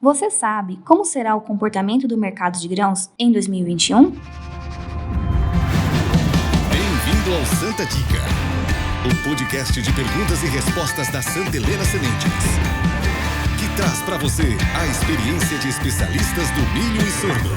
Você sabe como será o comportamento do mercado de grãos em 2021? Bem-vindo ao Santa Dica, o podcast de perguntas e respostas da Santa Helena Sementes, que traz para você a experiência de especialistas do milho e sorgo.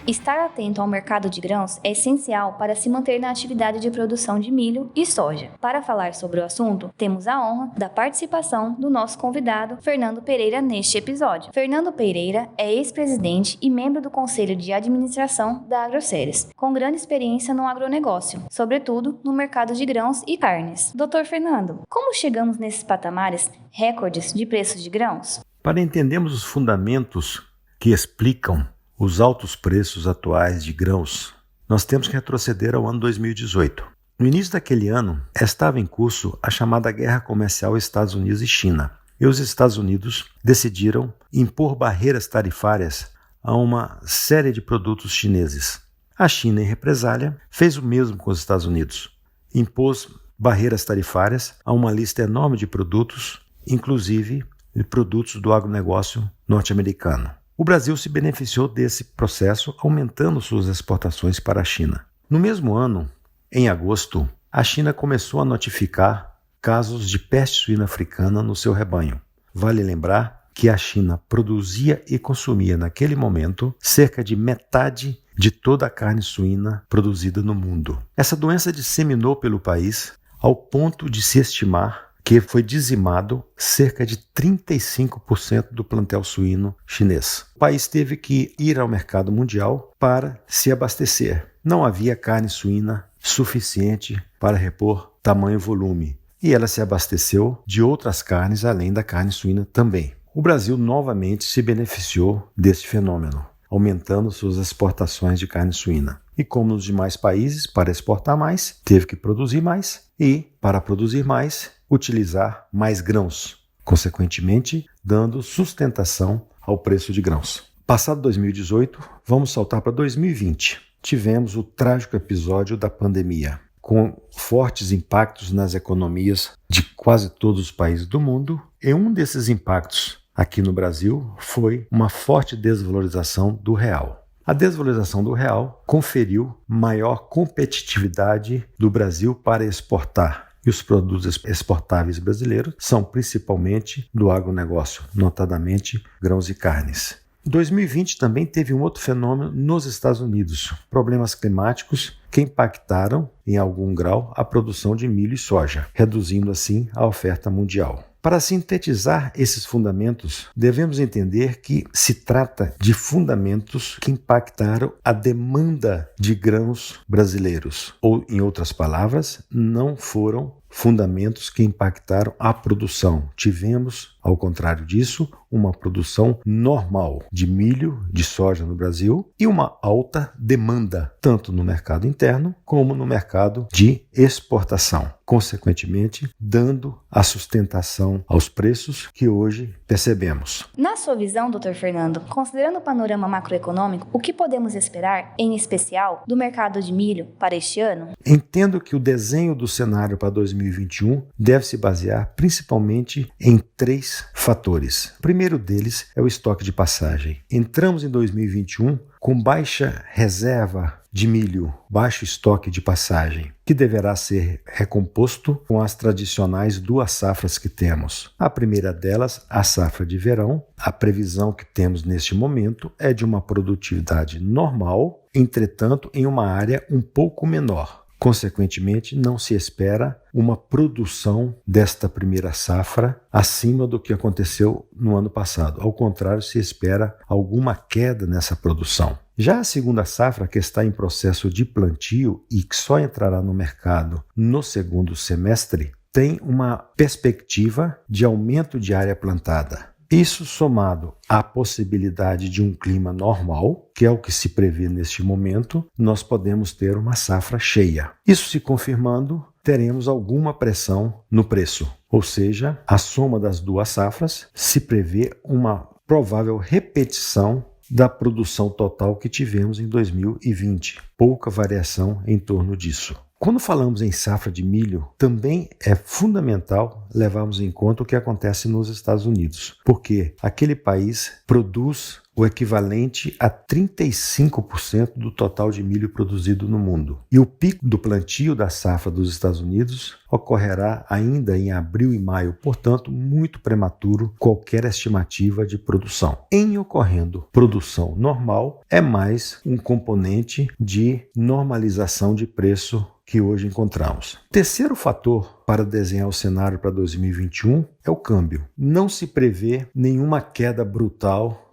Estar atento ao mercado de grãos é essencial para se manter na atividade de produção de milho e soja. Para falar sobre o assunto, temos a honra da participação do nosso convidado, Fernando Pereira, neste episódio. Fernando Pereira é ex-presidente e membro do Conselho de Administração da Agroceres, com grande experiência no agronegócio, sobretudo no mercado de grãos e carnes. Dr. Fernando, como chegamos nesses patamares recordes de preços de grãos? Para entendermos os fundamentos que explicam os altos preços atuais de grãos, nós temos que retroceder ao ano 2018. No início daquele ano, estava em curso a chamada Guerra Comercial Estados Unidos e China, e os Estados Unidos decidiram impor barreiras tarifárias a uma série de produtos chineses. A China, em represália, fez o mesmo com os Estados Unidos. Impôs barreiras tarifárias a uma lista enorme de produtos, inclusive de produtos do agronegócio norte-americano. O Brasil se beneficiou desse processo, aumentando suas exportações para a China. No mesmo ano, em agosto, a China começou a notificar casos de peste suína africana no seu rebanho. Vale lembrar que a China produzia e consumia naquele momento cerca de metade de toda a carne suína produzida no mundo. Essa doença disseminou pelo país ao ponto de se estimar que foi dizimado cerca de 35% do plantel suíno chinês. O país teve que ir ao mercado mundial para se abastecer. Não havia carne suína suficiente para repor tamanho e volume, e ela se abasteceu de outras carnes além da carne suína também. O Brasil novamente se beneficiou desse fenômeno, aumentando suas exportações de carne suína. E como nos demais países, para exportar mais, teve que produzir mais e, para produzir mais, utilizar mais grãos, consequentemente, dando sustentação ao preço de grãos. Passado 2018, vamos saltar para 2020. Tivemos o trágico episódio da pandemia, com fortes impactos nas economias de quase todos os países do mundo, e um desses impactos aqui no Brasil foi uma forte desvalorização do real. A desvalorização do real conferiu maior competitividade do Brasil para exportar. E os produtos exportáveis brasileiros são principalmente do agronegócio, notadamente grãos e carnes. 2020 também teve um outro fenômeno nos Estados Unidos, problemas climáticos que impactaram em algum grau a produção de milho e soja, reduzindo assim a oferta mundial. Para sintetizar esses fundamentos, devemos entender que se trata de fundamentos que impactaram a demanda de grãos brasileiros, ou, em outras palavras, não foram fundamentos que impactaram a produção. Tivemos, ao contrário disso, uma produção normal de milho, de soja no Brasil e uma alta demanda, tanto no mercado interno como no mercado de exportação, consequentemente dando a sustentação aos preços que hoje percebemos. Na sua visão, Dr. Fernando, considerando o panorama macroeconômico, o que podemos esperar, em especial, do mercado de milho para este ano? Entendo que o desenho do cenário para 2021 deve se basear principalmente em 3 fatores. O primeiro deles é o estoque de passagem. Entramos em 2021 com baixa reserva de milho, baixo estoque de passagem, que deverá ser recomposto com as tradicionais 2 safras que temos. A primeira delas, a safra de verão. A previsão que temos neste momento é de uma produtividade normal, entretanto em uma área um pouco menor. Consequentemente, não se espera uma produção desta primeira safra acima do que aconteceu no ano passado. Ao contrário, se espera alguma queda nessa produção. Já a segunda safra, que está em processo de plantio e que só entrará no mercado no segundo semestre, tem uma perspectiva de aumento de área plantada. Isso somado à possibilidade de um clima normal, que é o que se prevê neste momento, nós podemos ter uma safra cheia. Isso se confirmando, teremos alguma pressão no preço, ou seja, a soma das 2 safras se prevê uma provável repetição da produção total que tivemos em 2020. Pouca variação em torno disso. Quando falamos em safra de milho, também é fundamental levarmos em conta o que acontece nos Estados Unidos, porque aquele país produz o equivalente a 35% do total de milho produzido no mundo. E o pico do plantio da safra dos Estados Unidos ocorrerá ainda em abril e maio, portanto, muito prematuro qualquer estimativa de produção. Em ocorrendo produção normal, é mais um componente de normalização de preço que hoje encontramos. O terceiro fator para desenhar o cenário para 2021 é o câmbio. Não se prevê nenhuma queda brutal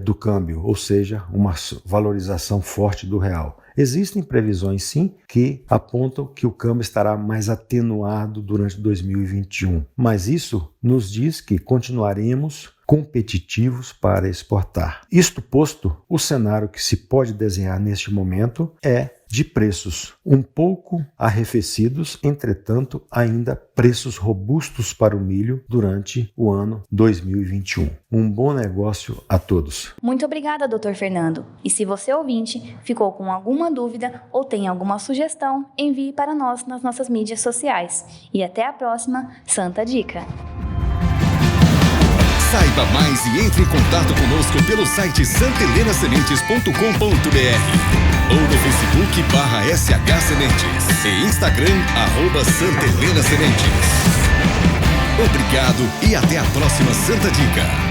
do câmbio, ou seja, uma valorização forte do real. Existem previsões, sim, que apontam que o câmbio estará mais atenuado durante 2021, mas isso nos diz que continuaremos competitivos para exportar. Isto posto, o cenário que se pode desenhar neste momento é de preços um pouco arrefecidos, entretanto, ainda preços robustos para o milho durante o ano 2021. Um bom negócio a todos. Muito obrigada, Dr. Fernando. E se você, ouvinte, ficou com alguma dúvida ou tem alguma sugestão, envie para nós nas nossas mídias sociais. E até a próxima Santa Dica! Saiba mais e entre em contato conosco pelo site santelenasementes.com.br ou no Facebook/SH Sementes e Instagram @Santa Helena Sementes. Obrigado e até a próxima Santa Dica.